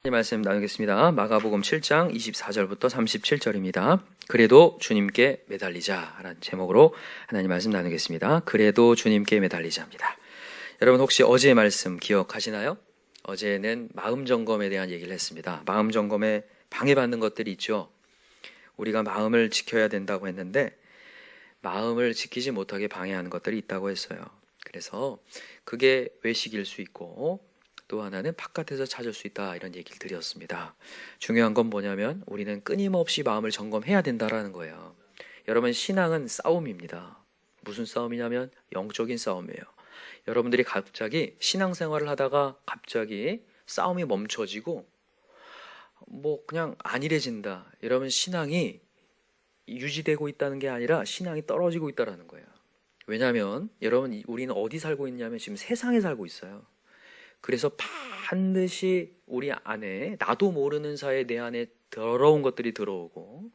말씀 나누겠습니다. 마가복음 7장 24절부터 37절입니다. 그래도 주님께 매달리자 라는 제목으로 하나님 말씀 나누겠습니다. 그래도 주님께 매달리자입니다. 여러분 혹시 어제의 말씀 기억하시나요? 어제는 마음 점검에 대한 얘기를 했습니다. 마음 점검에 방해받는 것들이 있죠. 우리가 마음을 지켜야 된다고 했는데 마음을 지키지 못하게 방해하는 것들이 있다고 했어요. 그래서 그게 외식일 수 있고 또 하나는 바깥에서 찾을 수 있다, 이런 얘기를 드렸습니다. 중요한 건 뭐냐면 우리는 끊임없이 마음을 점검해야 된다라는 거예요. 여러분, 신앙은 싸움입니다. 무슨 싸움이냐면 영적인 싸움이에요. 여러분들이 갑자기 신앙생활을 하다가 갑자기 싸움이 멈춰지고 그냥 안일해진다, 이러면 신앙이 유지되고 있다는 게 아니라 신앙이 떨어지고 있다는 거예요. 왜냐하면 여러분, 우리는 어디 살고 있냐면 지금 세상에 살고 있어요. 그래서 반드시 우리 안에 나도 모르는 사이에 내 안에 더러운 것들이 들어오고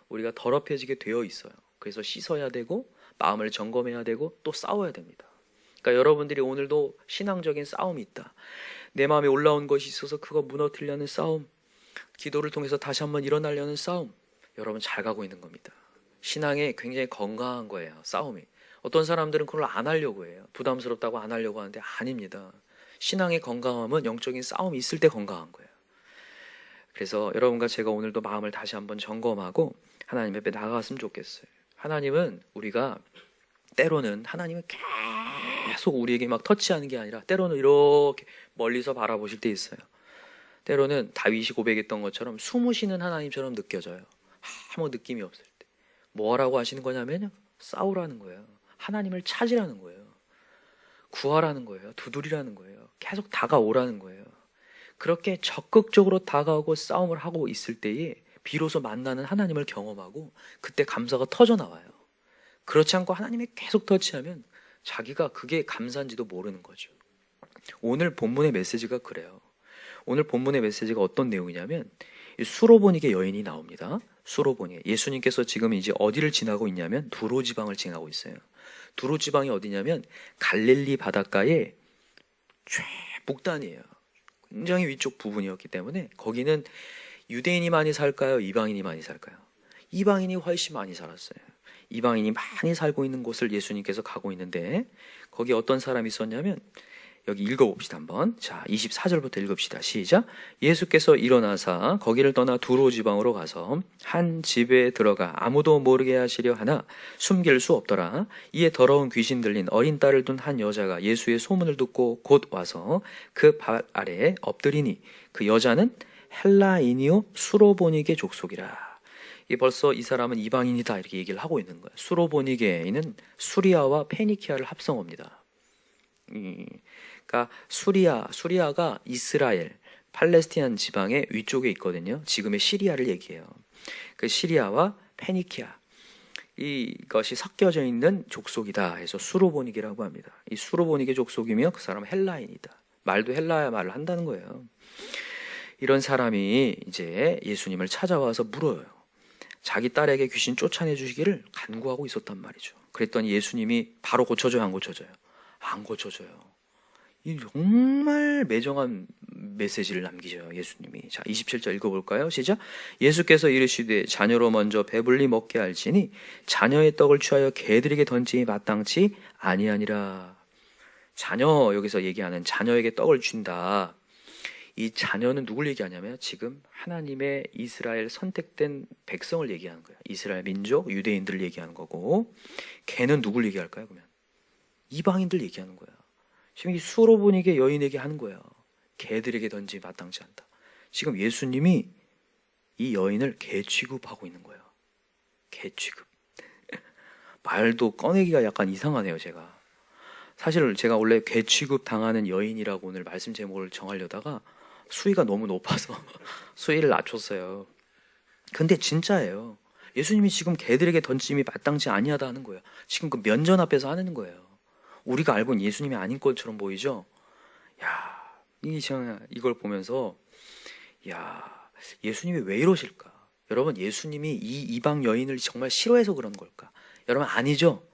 우리가 더럽혀지게 되어 있어요. 그래서 씻어야 되고 마음을 점검해야 되고 또 싸워야 됩니다. 그러니까 여러분들이 오늘도 신앙적인 싸움이 있다, 내 마음에 올라온 것이 있어서 그거 무너뜨리려는 싸움, 기도를 통해서 다시 한번 일어나려는 싸움, 여러분 잘 가고 있는 겁니다. 신앙에 굉장히 건강한 거예요, 싸움이. 어떤 사람들은 그걸 안 하려고 해요. 부담스럽다고 안 하려고 하는데 아닙니다. 신앙의 건강함은 영적인 싸움이 있을 때 건강한 거예요. 그래서 여러분과 제가 오늘도 마음을 다시 한번 점검하고 하나님 앞에 나아갔으면 좋겠어요. 하나님은 우리가 때로는 하나님은 계속 우리에게 막 터치하는 게 아니라 때로는 이렇게 멀리서 바라보실 때 있어요. 때로는 다윗이 고백했던 것처럼 숨으시는 하나님처럼 느껴져요. 아무 느낌이 없을 때. 뭐라고 하시는 거냐면요, 싸우라는 거예요. 하나님을 찾으라는 거예요. 구하라는 거예요. 두드리라는 거예요. 계속 다가오라는 거예요. 그렇게 적극적으로 다가오고 싸움을 하고 있을 때에 비로소 만나는 하나님을 경험하고 그때 감사가 터져 나와요. 그렇지 않고 하나님이 계속 터치하면 자기가 그게 감사인지도 모르는 거죠. 오늘 본문의 메시지가 그래요. 오늘 본문의 메시지가 어떤 내용이냐면 수로보니게 여인이 나옵니다. 수로보니게. 예수님께서 지금 이제 어디를 지나고 있냐면 두로 지방을 지나고 있어요. 두로 지방이 어디냐면 갈릴리 바닷가의 최북단이에요. 굉장히 위쪽 부분이었기 때문에 거기는 유대인이 많이 살까요? 이방인이 많이 살까요? 이방인이 훨씬 많이 살았어요. 이방인이 많이 살고 있는 곳을 예수님께서 가고 있는데 거기 어떤 사람이 있었냐면, 여기 읽어봅시다 한번. 자, 24절부터 읽읍시다. 시작. 예수께서 일어나사 거기를 떠나 두로 지방으로 가서 한 집에 들어가 아무도 모르게 하시려 하나 숨길 수 없더라. 이에 더러운 귀신 들린 어린 딸을 둔 한 여자가 예수의 소문을 듣고 곧 와서 그 발 아래에 엎드리니 그 여자는 헬라인이요 수로보니게 족속이라. 벌써 이 사람은 이방인이다, 이렇게 얘기를 하고 있는 거예요. 수로보니게는 수리아와 페니키아를 합성어입니다. 그러니까 수리아가 이스라엘, 팔레스티안 지방의 위쪽에 있거든요. 지금의 시리아를 얘기해요. 그 시리아와 페니키아, 이것이 섞여져 있는 족속이다 해서 수로보니게라고 합니다. 이 수로보니게 족속이며 그 사람은 헬라인이다. 말도 헬라야 말을 한다는 거예요. 이런 사람이 이제 예수님을 찾아와서 물어요. 자기 딸에게 귀신 쫓아내 주시기를 간구하고 있었단 말이죠. 그랬더니 예수님이 바로 고쳐줘요, 안 고쳐줘요? 안 고쳐줘요. 이 정말 매정한 메시지를 남기죠, 예수님이. 자, 27절 읽어볼까요? 시작. 예수께서 이르시되 자녀로 먼저 배불리 먹게 할지니 자녀의 떡을 취하여 개들에게 던지니 마땅치 아니하니라. 자녀, 여기서 얘기하는 자녀에게 떡을 준다. 이 자녀는 누굴 얘기하냐면 지금 하나님의 이스라엘 선택된 백성을 얘기하는 거예요. 이스라엘 민족, 유대인들을 얘기하는 거고, 개는 누굴 얘기할까요? 그러면 이방인들 얘기하는 거야. 지금 이 수로보니게 여인에게 하는 거야. 개들에게 던지 마땅치 않다. 지금 예수님이 이 여인을 개 취급하고 있는 거예요. 개 취급. 말도 꺼내기가 약간 이상하네요, 제가. 사실 제가 원래 개 취급 당하는 여인이라고 오늘 말씀 제목을 정하려다가 수위가 너무 높아서 수위를 낮췄어요. 근데 진짜예요. 예수님이 지금 개들에게 던짐이 마땅치 아니하다 하는 거예요. 지금 그 면전 앞에서 하는 거예요. 우리가 알고 있는 예수님이 아닌 것처럼 보이죠? 이걸 보면서 예수님이 왜 이러실까? 여러분, 예수님이 이 이방 여인을 정말 싫어해서 그런 걸까? 여러분, 아니죠?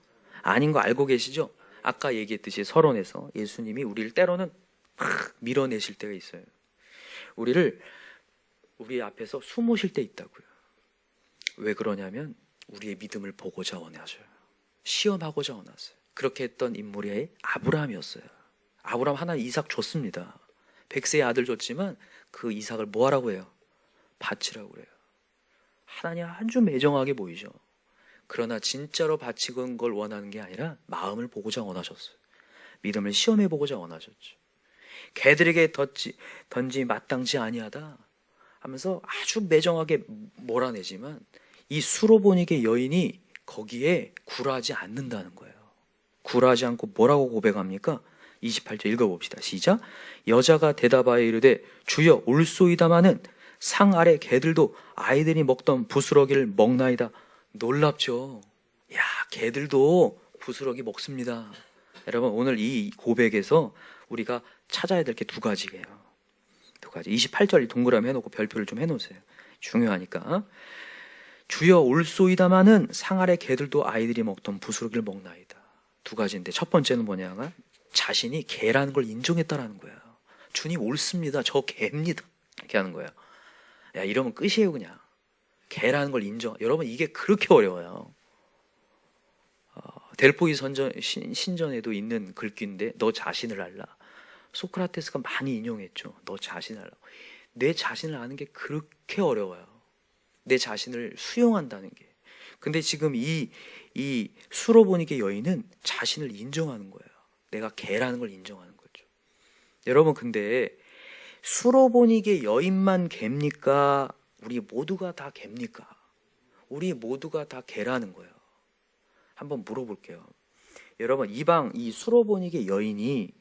아닌 거 알고 계시죠? 아까 얘기했듯이 서론에서 예수님이 우리를 때로는 막 밀어내실 때가 있어요. 우리를 우리 앞에서 숨 쉴 때 있다고요. 왜 그러냐면 우리의 믿음을 보고자 원하셔요. 시험하고자 원하세요. 그렇게 했던 인물이 아브라함이었어요. 아브라함 하나님 이삭 줬습니다. 100세의 아들 줬지만 그 이삭을 뭐 하라고 해요? 바치라고 그래요. 하나님 아주 매정하게 보이죠. 그러나 진짜로 바치는 걸 원하는 게 아니라 마음을 보고자 원하셨어요. 믿음을 시험해 보고자 원하셨죠. 개들에게 던지 마땅지 아니하다 하면서 아주 매정하게 몰아내지만 이 수로보니게 여인이 거기에 굴하지 않는다는 거예요. 굴하지 않고 뭐라고 고백합니까? 28절 읽어봅시다. 시작. 여자가 대답하여 이르되 주여 올소이다마는 상 아래 개들도 아이들이 먹던 부스러기를 먹나이다. 놀랍죠. 야, 개들도 부스러기 먹습니다. 여러분 오늘 이 고백에서 우리가 찾아야 될 게 두 가지예요. 두 가지. 28절 동그라미 해놓고 별표를 좀 해놓으세요. 중요하니까. 주여 올소이다마는 상 아래 개들도 아이들이 먹던 부스러기를 먹나이다. 두 가지인데 첫 번째는 뭐냐면 자신이 개라는 걸 인정했다라는 거예요. 주님 옳습니다. 저 개입니다. 이렇게 하는 거예요. 야, 이러면 끝이에요 그냥. 개라는 걸 인정. 여러분 이게 그렇게 어려워요. 델포이 신전에도 있는 글귀인데 너 자신을 알라. 소크라테스가 많이 인용했죠. 너 자신을 알라. 내 자신을 아는 게 그렇게 어려워요. 내 자신을 수용한다는 게. 근데 지금 이 수로보니게 여인은 자신을 인정하는 거예요. 내가 개라는 걸 인정하는 거죠. 여러분 근데 수로보니게 여인만 개입니까? 우리 모두가 다 개입니까? 우리 모두가 다 개라는 거예요. 한번 물어볼게요. 여러분 이 수로보니게 여인이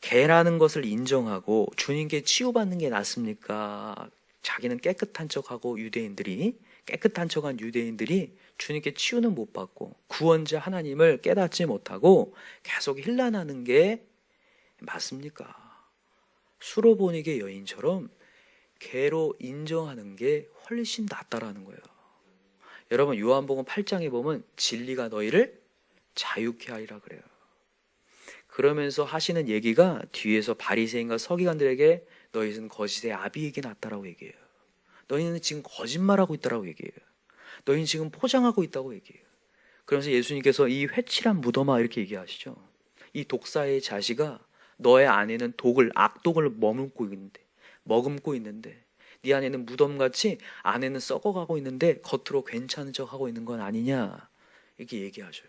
개라는 것을 인정하고 주님께 치유받는 게 낫습니까? 자기는 깨끗한 척하고 깨끗한 척한 유대인들이 주님께 치유는 못 받고 구원자 하나님을 깨닫지 못하고 계속 힐난하는 게 맞습니까? 수로보니게 여인처럼 개로 인정하는 게 훨씬 낫다라는 거예요. 여러분 요한복음 8장에 보면 진리가 너희를 자유케 하리라 그래요. 그러면서 하시는 얘기가 뒤에서 바리새인과 서기관들에게 너희는 거짓의 아비에게 낫다라고 얘기해요. 너희는 지금 거짓말하고 있다라고 얘기해요. 너희는 지금 포장하고 있다고 얘기해요. 그러면서 예수님께서 이 회칠한 무덤아 이렇게 얘기하시죠. 이 독사의 자식아 너의 안에는 악독을 머금고 있는데 네 안에는 무덤같이 안에는 썩어가고 있는데 겉으로 괜찮은 척하고 있는 건 아니냐 이렇게 얘기하셔요.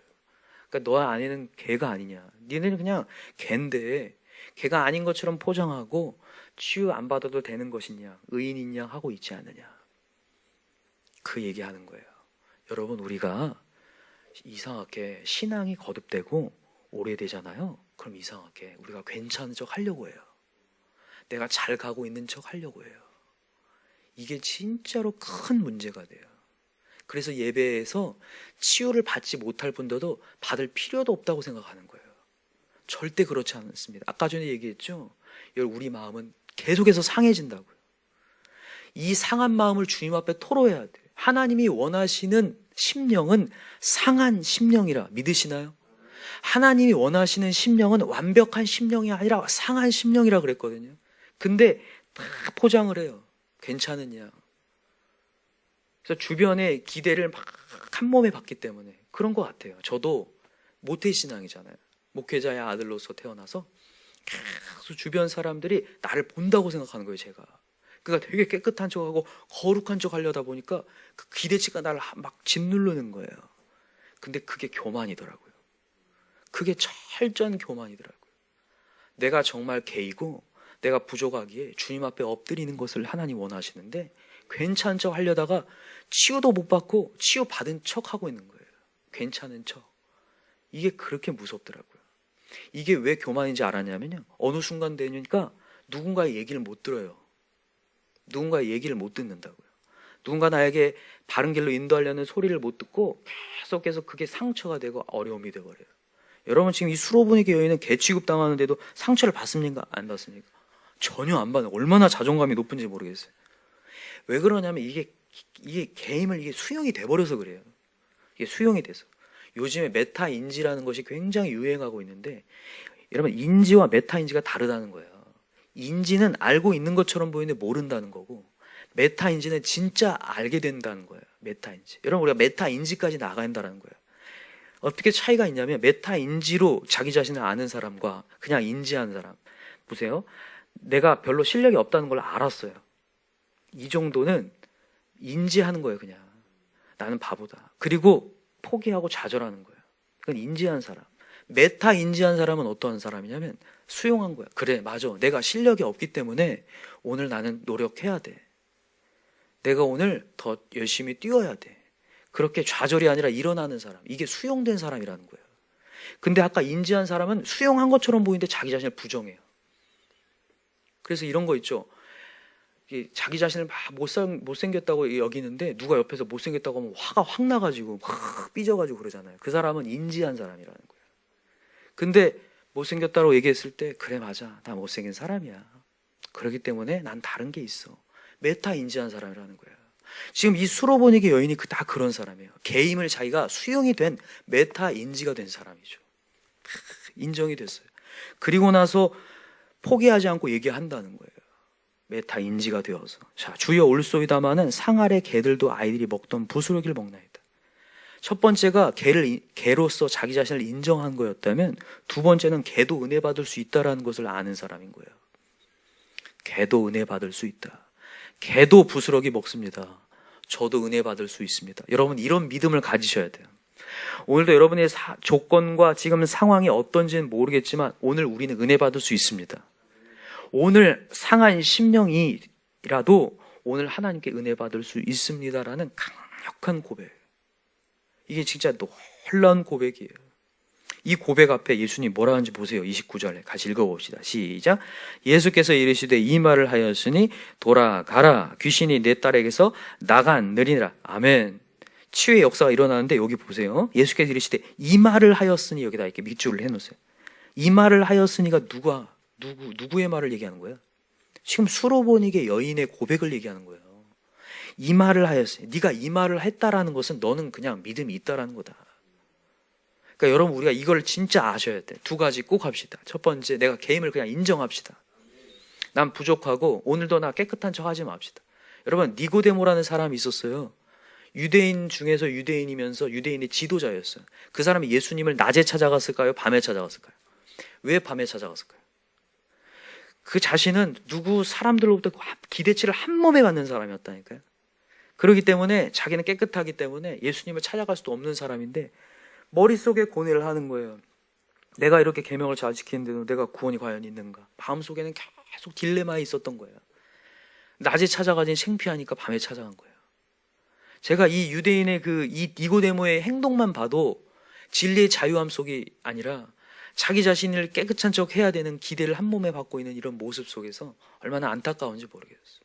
그러니까 너 안에는 개가 아니냐. 니네는 그냥 개인데 개가 아닌 것처럼 포장하고 치유 안 받아도 되는 것이냐 의인이냐 하고 있지 않느냐. 그 얘기하는 거예요. 여러분 우리가 이상하게 신앙이 거듭되고 오래되잖아요. 그럼 이상하게 우리가 괜찮은 척 하려고 해요. 내가 잘 가고 있는 척 하려고 해요. 이게 진짜로 큰 문제가 돼요. 그래서 예배에서 치유를 받지 못할 분들도 받을 필요도 없다고 생각하는 거예요. 절대 그렇지 않습니다. 아까 전에 얘기했죠. 우리 마음은 계속해서 상해진다고요. 이 상한 마음을 주님 앞에 토로해야 돼요. 하나님이 원하시는 심령은 상한 심령이라 믿으시나요? 하나님이 원하시는 심령은 완벽한 심령이 아니라 상한 심령이라 그랬거든요. 근데 다 포장을 해요. 괜찮으냐. 그래서 주변의 기대를 막 한 몸에 받기 때문에 그런 것 같아요. 저도 모태신앙이잖아요. 목회자의 아들로서 태어나서 계속 주변 사람들이 나를 본다고 생각하는 거예요. 제가. 그러니까 되게 깨끗한 척하고 거룩한 척 하려다 보니까 그 기대치가 나를 막 짓누르는 거예요. 근데 그게 교만이더라고요. 그게 철저한 교만이더라고요. 내가 정말 개이고 내가 부족하기에 주님 앞에 엎드리는 것을 하나님 원하시는데 괜찮은 척 하려다가 치유도 못 받고 치유 받은 척 하고 있는 거예요. 괜찮은 척. 이게 그렇게 무섭더라고요. 이게 왜 교만인지 알았냐면요. 어느 순간 되니까 누군가의 얘기를 못 들어요. 누군가의 얘기를 못 듣는다고요. 누군가 나에게 바른 길로 인도하려는 소리를 못 듣고 계속해서 그게 상처가 되고 어려움이 되어버려요. 여러분 지금 이 수로보니게 여인은 개 취급당하는데도 상처를 받습니까? 안 받습니까? 전혀 안 받아요. 얼마나 자존감이 높은지 모르겠어요. 왜 그러냐면 이게 개임을 이게 수용이 돼버려서 그래요. 이게 수용이 돼서. 요즘에 메타인지라는 것이 굉장히 유행하고 있는데 여러분 인지와 메타인지가 다르다는 거예요. 인지는 알고 있는 것처럼 보이는데 모른다는 거고 메타인지는 진짜 알게 된다는 거예요. 메타인지. 여러분, 우리가 메타인지까지 나가야 한다는 거예요. 어떻게 차이가 있냐면 메타인지로 자기 자신을 아는 사람과 그냥 인지하는 사람. 보세요. 내가 별로 실력이 없다는 걸 알았어요. 이 정도는 인지하는 거예요. 그냥 나는 바보다. 그리고 포기하고 좌절하는 거예요. 그건 인지한 사람. 메타 인지한 사람은 어떠한 사람이냐면 수용한 거야. 그래, 맞아. 내가 실력이 없기 때문에 오늘 나는 노력해야 돼. 내가 오늘 더 열심히 뛰어야 돼. 그렇게 좌절이 아니라 일어나는 사람. 이게 수용된 사람이라는 거예요. 근데 아까 인지한 사람은 수용한 것처럼 보이는데 자기 자신을 부정해요. 그래서 이런 거 있죠. 자기 자신을 막 못생겼다고 여기는데 누가 옆에서 못생겼다고 하면 화가 확 나가지고 확 삐져가지고 그러잖아요. 그 사람은 인지한 사람이라는 거예요. 근데 못생겼다고 얘기했을 때 그래, 맞아. 나 못생긴 사람이야. 그렇기 때문에 난 다른 게 있어. 메타 인지한 사람이라는 거예요. 지금 이 수로보니게 여인이 다 그런 사람이에요. 개임을 자기가 수용이 된 메타 인지가 된 사람이죠. 인정이 됐어요. 그리고 나서 포기하지 않고 얘기한다는 거예요. 메타 인지가 되어서. 자, 주여 올소이다마는 상 아래 개들도 아이들이 먹던 부스러기를 먹나이다. 첫 번째가 개로서 자기 자신을 인정한 거였다면 두 번째는 개도 은혜 받을 수 있다라는 것을 아는 사람인 거예요. 개도 은혜 받을 수 있다. 개도 부스러기 먹습니다. 저도 은혜 받을 수 있습니다. 여러분, 이런 믿음을 가지셔야 돼요. 오늘도 여러분의 조건과 지금 상황이 어떤지는 모르겠지만 오늘 우리는 은혜 받을 수 있습니다. 오늘 상한 심령이라도 오늘 하나님께 은혜 받을 수 있습니다라는 강력한 고백. 이게 진짜 놀라운 고백이에요. 이 고백 앞에 예수님 뭐라 하는지 보세요. 29절에 같이 읽어봅시다. 시작. 예수께서 이르시되 이 말을 하였으니 돌아가라. 귀신이 내 딸에게서 나가느니라. 아멘. 치유의 역사가 일어나는데 여기 보세요. 예수께서 이르시되 이 말을 하였으니, 여기다 이렇게 밑줄을 해놓으세요. 이 말을 하였으니가 누구의 말을 얘기하는 거예요? 지금 수로보니게 여인의 고백을 얘기하는 거예요. 이 말을 하였으니, 네가 이 말을 했다라는 것은 너는 그냥 믿음이 있다라는 거다. 그러니까 여러분, 우리가 이걸 진짜 아셔야 돼. 두 가지 꼭 합시다. 첫 번째, 내가 개임을 그냥 인정합시다. 난 부족하고 오늘도 나 깨끗한 척 하지 맙시다. 여러분, 니고데모라는 사람이 있었어요. 유대인 중에서 유대인이면서 유대인의 지도자였어요. 그 사람이 예수님을 낮에 찾아갔을까요? 밤에 찾아갔을까요? 왜 밤에 찾아갔을까요? 그 자신은 사람들로부터 기대치를 한 몸에 받는 사람이었다니까요. 그렇기 때문에 자기는 깨끗하기 때문에 예수님을 찾아갈 수도 없는 사람인데 머릿속에 고뇌를 하는 거예요. 내가 이렇게 계명을 잘 지키는데도 내가 구원이 과연 있는가? 마음속에는 계속 딜레마에 있었던 거예요. 낮에 찾아가긴 창피하니까 밤에 찾아간 거예요. 제가 이 유대인의 이 니고데모의 행동만 봐도 진리의 자유함 속이 아니라 자기 자신을 깨끗한 척 해야 되는 기대를 한 몸에 받고 있는 이런 모습 속에서 얼마나 안타까운지 모르겠어요.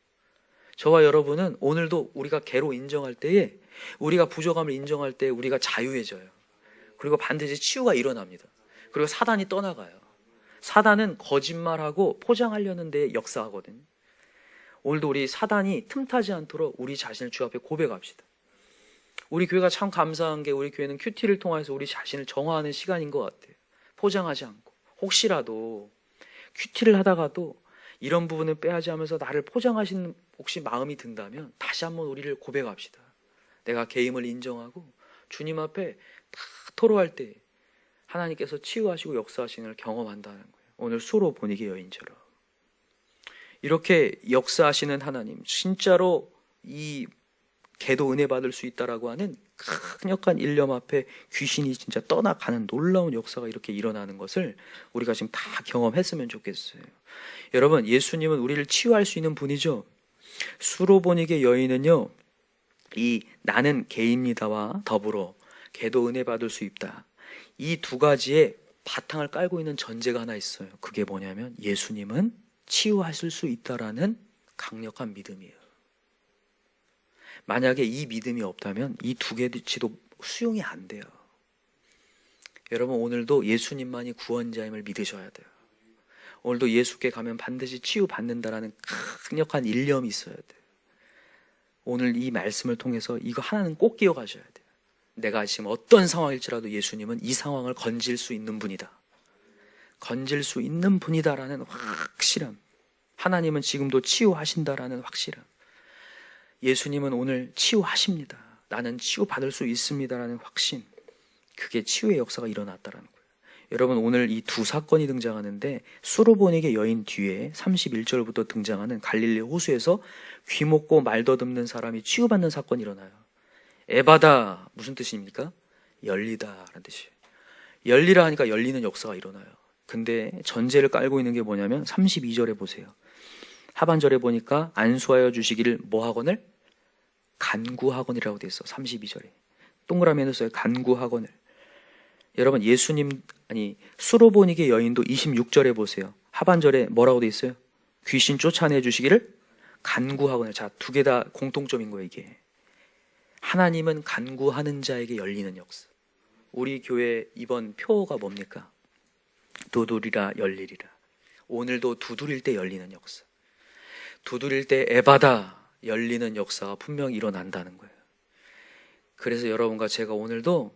저와 여러분은 오늘도 우리가 개로 인정할 때에, 우리가 부족함을 인정할 때 우리가 자유해져요. 그리고 반드시 치유가 일어납니다. 그리고 사단이 떠나가요. 사단은 거짓말하고 포장하려는 데 역사하거든요. 오늘도 우리 사단이 틈타지 않도록 우리 자신을 주 앞에 고백합시다. 우리 교회가 참 감사한 게 우리 교회는 큐티를 통해서 우리 자신을 정화하는 시간인 것 같아요. 포장하지 않고. 혹시라도 큐티를 하다가도 이런 부분을 빼야지 하면서 나를 포장하시는 혹시 마음이 든다면 다시 한번 우리를 고백합시다. 내가 개임을 인정하고 주님 앞에 다 토로할 때 하나님께서 치유하시고 역사하시는 걸 경험한다는 거예요. 오늘 수로보니게 여인처럼. 이렇게 역사하시는 하나님, 진짜로 이 개도 은혜 받을 수 있다라고 하는 강력한 일념 앞에 귀신이 진짜 떠나가는 놀라운 역사가 이렇게 일어나는 것을 우리가 지금 다 경험했으면 좋겠어요. 여러분, 예수님은 우리를 치유할 수 있는 분이죠. 수로보니게 여인은요, 이 나는 개입니다와 더불어 개도 은혜 받을 수 있다, 이 두 가지의 바탕을 깔고 있는 전제가 하나 있어요. 그게 뭐냐면 예수님은 치유하실 수 있다라는 강력한 믿음이에요. 만약에 이 믿음이 없다면 이 두 개치도 수용이 안 돼요. 여러분, 오늘도 예수님만이 구원자임을 믿으셔야 돼요. 오늘도 예수께 가면 반드시 치유받는다라는 강력한 일념이 있어야 돼요. 오늘 이 말씀을 통해서 이거 하나는 꼭 기억하셔야 돼요. 내가 지금 어떤 상황일지라도 예수님은 이 상황을 건질 수 있는 분이다. 건질 수 있는 분이다라는 확실함. 하나님은 지금도 치유하신다라는 확실함. 예수님은 오늘 치유하십니다. 나는 치유받을 수 있습니다라는 확신, 그게 치유의 역사가 일어났다라는 거예요. 여러분, 오늘 이 두 사건이 등장하는데 수로보닉의 여인 뒤에 31절부터 등장하는 갈릴리 호수에서 귀 먹고 말 더듬는 사람이 치유받는 사건이 일어나요. 에바다, 무슨 뜻입니까? 열리다 라는 뜻이에요. 열리라 하니까 열리는 역사가 일어나요. 근데 전제를 깔고 있는 게 뭐냐면 32절에 보세요. 하반절에 보니까 안수하여 주시기를 뭐 하거늘? 간구하거니라고 돼 있어. 32절에 동그라미 해놓으세요. 간구하거늘. 여러분, 수로보닉의 여인도 26절에 보세요. 하반절에 뭐라고 돼 있어요? 귀신 쫓아내 주시기를 간구하거늘. 자, 두 개 다 공통점인 거예요. 이게 하나님은 간구하는 자에게 열리는 역사. 우리 교회 이번 표어가 뭡니까? 두드리라 열리리라. 오늘도 두드릴 때 열리는 역사. 두드릴 때 에바다 열리는 역사가 분명히 일어난다는 거예요. 그래서 여러분과 제가 오늘도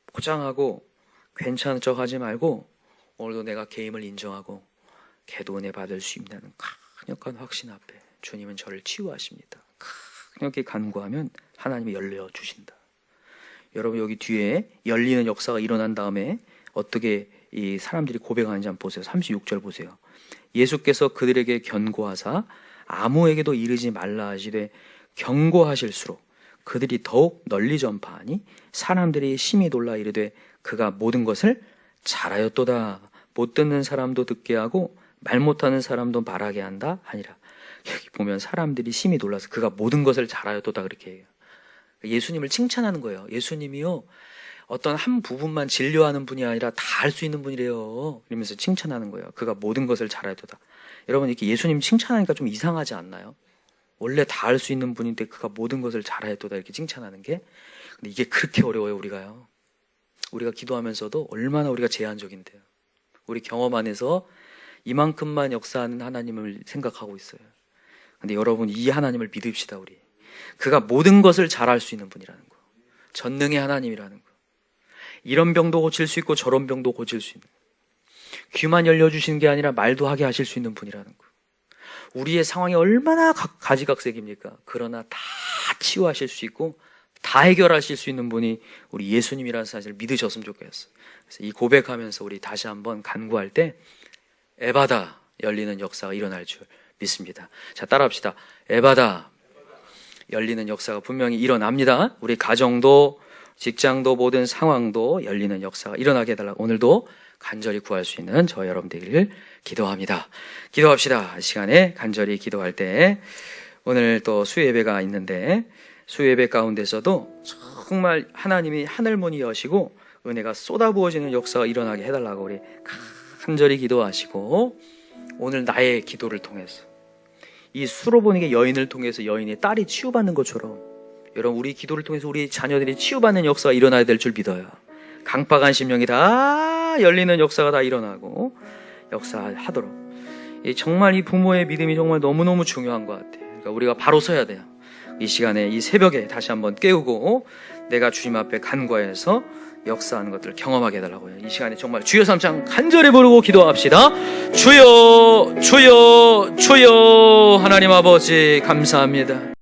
포장하고 괜찮은 척 하지 말고 오늘도 내가 개임을 인정하고 기도 은혜 받을 수 있다는 강력한 확신 앞에 주님은 저를 치유하십니다. 강력히 간구하면 하나님이 열려주신다. 여러분, 여기 뒤에 열리는 역사가 일어난 다음에 어떻게 이 사람들이 고백하는지 한번 보세요. 36절 보세요. 예수께서 그들에게 견고하사 아무에게도 이르지 말라 하시되 경고하실수록 그들이 더욱 널리 전파하니 사람들이 심히 놀라 이르되 그가 모든 것을 잘하였도다. 못 듣는 사람도 듣게 하고 말 못하는 사람도 말하게 한다 하니라. 여기 보면 사람들이 심히 놀라서 그가 모든 것을 잘하였도다 그렇게 해요. 예수님을 칭찬하는 거예요. 예수님이요, 어떤 한 부분만 진료하는 분이 아니라 다 할 수 있는 분이래요. 이러면서 칭찬하는 거예요. 그가 모든 것을 잘하였도다. 여러분, 이렇게 예수님 칭찬하니까 좀 이상하지 않나요? 원래 다 할 수 있는 분인데 그가 모든 것을 잘하였도다 이렇게 칭찬하는 게. 근데 이게 그렇게 어려워요. 우리가 기도하면서도 얼마나 우리가 제한적인데요. 우리 경험 안에서 이만큼만 역사하는 하나님을 생각하고 있어요. 근데 여러분, 이 하나님을 믿읍시다. 우리 그가 모든 것을 잘할 수 있는 분이라는 거, 전능의 하나님이라는 거, 이런 병도 고칠 수 있고 저런 병도 고칠 수 있는, 귀만 열려주시는 게 아니라 말도 하게 하실 수 있는 분이라는 거. 우리의 상황이 얼마나 가지각색입니까? 그러나 다 치유하실 수 있고 다 해결하실 수 있는 분이 우리 예수님이라는 사실을 믿으셨으면 좋겠어요. 그래서 이 고백하면서 우리 다시 한번 간구할 때 에바다 열리는 역사가 일어날 줄 믿습니다. 자, 따라합시다. 에바다 열리는 역사가 분명히 일어납니다. 우리 가정도 직장도 모든 상황도 열리는 역사가 일어나게 해달라고 오늘도 간절히 구할 수 있는 저 여러분 되기를 기도합니다. 기도합시다. 이 시간에 간절히 기도할 때 오늘 또 수요예배가 있는데 수요예배 가운데서도 정말 하나님이 하늘문이 여시고 은혜가 쏟아부어지는 역사가 일어나게 해달라고 우리 간절히 기도하시고, 오늘 나의 기도를 통해서 이 수로보닉의 여인을 통해서 여인의 딸이 치유받는 것처럼 여러분, 우리 기도를 통해서 우리 자녀들이 치유받는 역사가 일어나야 될 줄 믿어요. 강박한 심령이 다 열리는 역사가 다 일어나고 역사하도록, 정말 이 부모의 믿음이 정말 너무너무 중요한 것 같아요. 그러니까 우리가 바로 서야 돼요. 이 시간에, 이 새벽에 다시 한번 깨우고 내가 주님 앞에 간구해서 역사하는 것들을 경험하게 해달라고요. 이 시간에 정말 주여 삼창 간절히 부르고 기도합시다. 주여 주여 주여. 하나님 아버지 감사합니다.